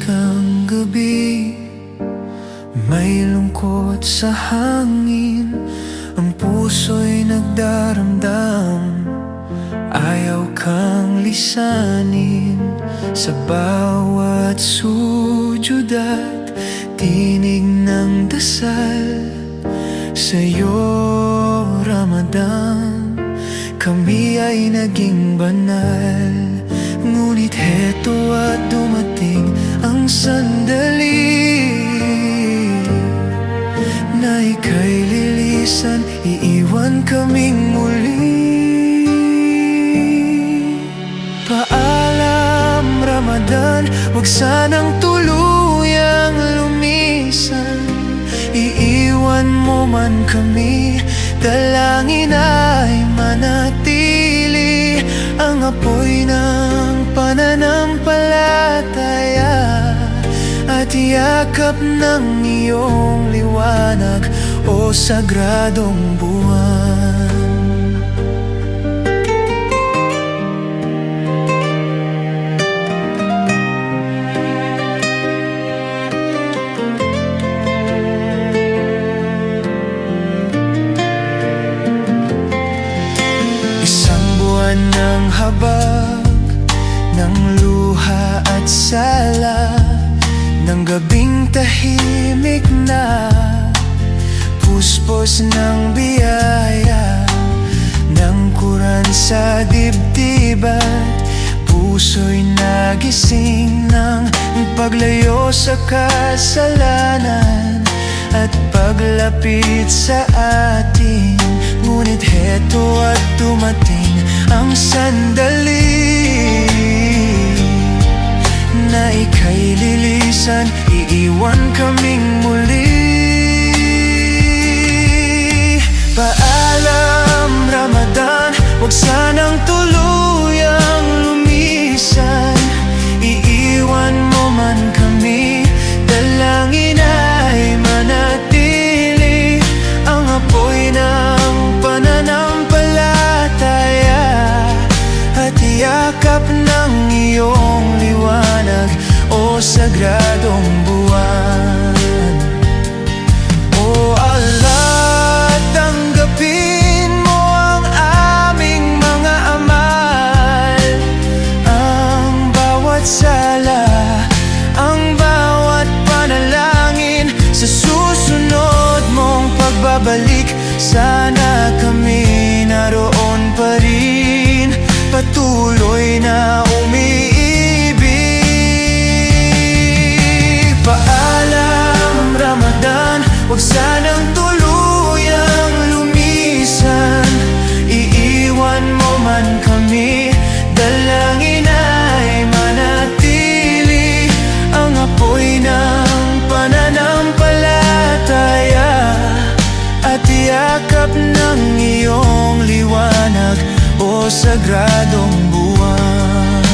ng gabi, may lungkot sa hangin, ang puso'y nagdaramdam. Ayaw kang lisanin sa bawat sujud at tinig ng dasal. Sa'yo, Ramadan, kami ay naging banal. Ngunit heto at dumating ang sandali na ika'y lilisan, iiwan kaming muli. Paalam, Ramadan, huwag sanang tuluyang lumisan. Iiwan mo man kami, dalangin ay manatili. Ang apoy ng pananampalataya at yakap ng iyong liwanag, o sagradong buwan. Ng habag, ng luha at sala, ng gabing tahimik na puspos ng biyaya, ng Quran sa dibdib at puso'y nagising ng paglayo sa kasalanan at paglapit sa atin. Ngunit heto at dumating ang sandali na ika'y lilisan, iiwan kaming muli. Paalam, Ramadan, huwag sanang tuluyang lumisan. Iiwan mo man kami, dalangin ay manatili. Ang apoy ng pananampalataya at yakap ng iyong liwanag, o sagradong buwan. O Allah, tanggapin mo ang aming mga amal, ang bawat sala, ang bawat panalangin. Sa susunod mong pagbabalik, sana kami naroon pa rin, patuloy na umiibig. Paalam, Ramadan, huwag sanang tuluyang lumisan. Iiwan mo man kami, dalangin ay manatili. Ang apoy ng pananampalataya at yakap ng iyong liwanag, o sagradong buwan.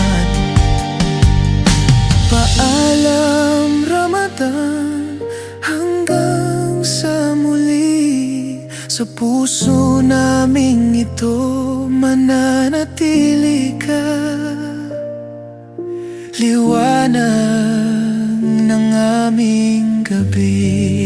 Paalam, Ramadan, hanggang sa muli. Sa puso naming ito mananatili ka, liwanag ng aming gabi.